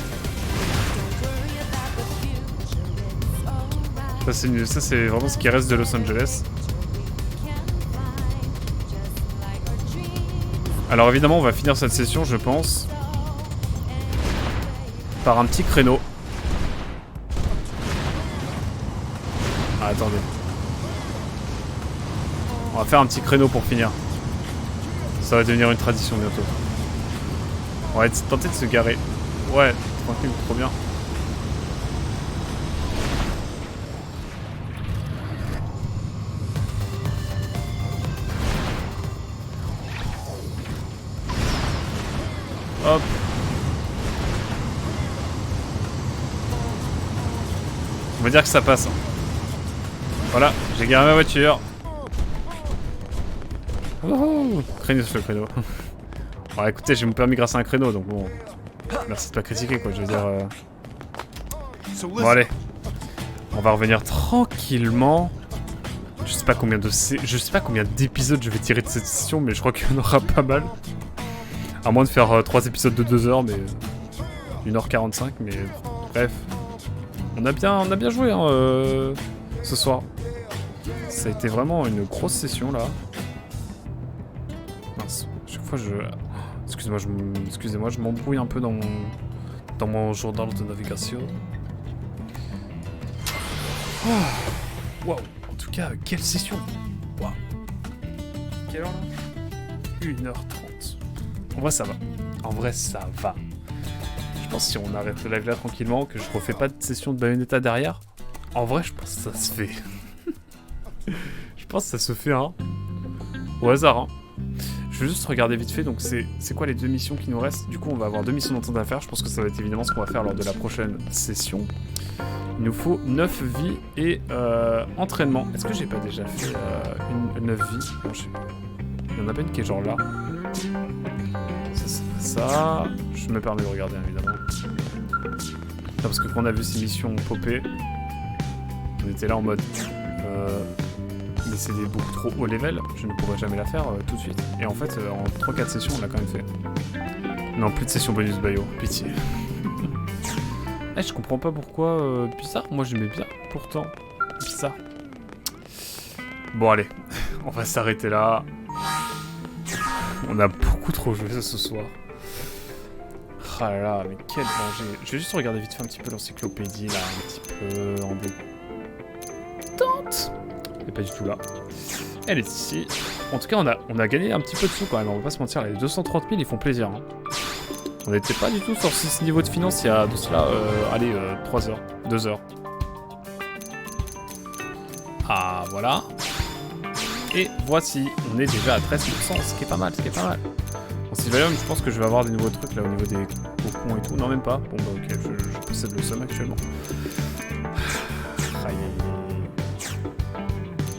Ça c'est vraiment ce qui reste de Los Angeles. Alors évidemment on va finir cette session je pense par un petit créneau. Ah, attendez. On va faire un petit créneau pour finir. Ça va devenir une tradition bientôt. On va tenter de se garer. Ouais, tranquille, trop bien. Hop. On va dire que ça passe. Voilà, j'ai garé ma voiture. Oh, créneau sur le créneau. Bon, écoutez, j'ai mon permis grâce à un créneau, donc bon. Merci de pas critiquer, quoi, je veux dire. Bon, allez. On va revenir tranquillement. Je sais pas combien d'épisodes je vais tirer de cette session, mais je crois qu'il y en aura pas mal. À moins de faire 3 épisodes de 2 heures, mais 1h45, mais bref. On a bien joué hein, ce soir. Ça a été vraiment une grosse session là. Mince, chaque fois je... Excusez-moi, je m'embrouille un peu dans mon journal de navigation. Oh, wow, en tout cas, quelle session. Wow. Quelle heure là? 1h30. En vrai ça va. En vrai ça va. Je pense que si on arrête le live là tranquillement, que je refais pas de session de Bayonetta derrière, en vrai je pense que ça se fait. Je pense que ça se fait hein. Au hasard hein. Je vais juste regarder vite fait, donc c'est quoi les 2 missions qui nous restent? Du coup on va avoir 2 missions d'entente à faire, je pense que ça va être évidemment ce qu'on va faire lors de la prochaine session. Il nous faut 9 vies et entraînement. Est-ce que j'ai pas déjà fait une 9 vies? Non, je sais pas. Il y en a pas une qui est genre là. Ça, je me permets de regarder évidemment. Non, parce que quand on a vu ces missions popper, on était là en mode mais c'est des beaucoup trop haut level, je ne pourrais jamais la faire tout de suite. Et en fait, en 3-4 sessions, on l'a quand même fait. Non, plus de session bonus bio, pitié. Je comprends pas pourquoi bizarre, moi j'aimais bien, pourtant. Bizarre. Bon allez, on va s'arrêter là. On a beaucoup trop joué ce soir. Ah là là, mais quel danger. Je vais juste regarder vite fait un petit peu l'encyclopédie là, un petit peu en détente. Elle est pas du tout là. Elle est ici. En tout cas, on a gagné un petit peu de sous quand même, on va pas se mentir. Les 230 000 ils font plaisir. Hein. On n'était pas du tout sur ce niveau de finance il y a de cela, allez, 3 heures, 2 heures. Ah, voilà. Et voici, on est déjà à 13%, ce qui est pas mal, En Sylvanium, je pense que je vais avoir des nouveaux trucs là au niveau des cocons et tout. Non, même pas. Bon, bah ok, je possède le somme actuellement. Aïe, aïe, aïe.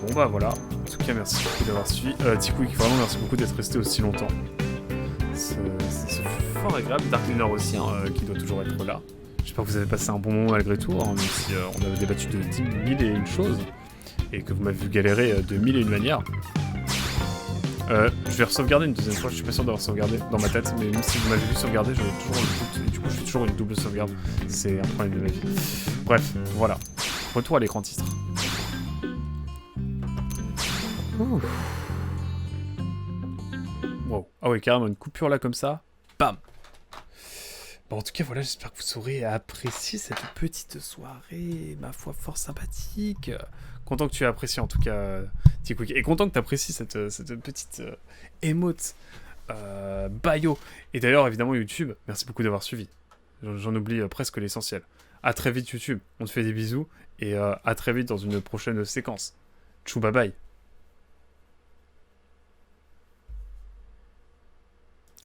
Bon, bah voilà. En tout cas, merci beaucoup d'avoir suivi. Tikwik, vraiment, merci beaucoup d'être resté aussi longtemps. C'est fort agréable. Dark Lunar aussi, hein, qui doit toujours être là. J'espère que vous avez passé un bon moment malgré tout, hein, même si on avait débattu de 10 000 et une choses. Et que vous m'avez vu galérer de 1000 et une manières. Je vais sauvegarder une deuxième fois, je suis pas sûr d'avoir sauvegardé dans ma tête, mais même si vous m'avez vu sauvegarder, j'aurai toujours le doute, et du coup je fais toujours une double sauvegarde. C'est un problème de ma vie. Bref, voilà. Retour à l'écran titre. Ouh. Wow. Ah ouais, carrément une coupure là comme ça. Bam. Bon, en tout cas, voilà, j'espère que vous aurez apprécié cette petite soirée, ma foi, fort sympathique. Content que tu aies apprécié, en tout cas, Tikwik. Et content que tu apprécies cette petite émote bio. Et d'ailleurs, évidemment, YouTube, merci beaucoup d'avoir suivi. J'en oublie presque l'essentiel. À très vite, YouTube. On te fait des bisous. Et à très vite dans une prochaine séquence. Tchou, bye bye.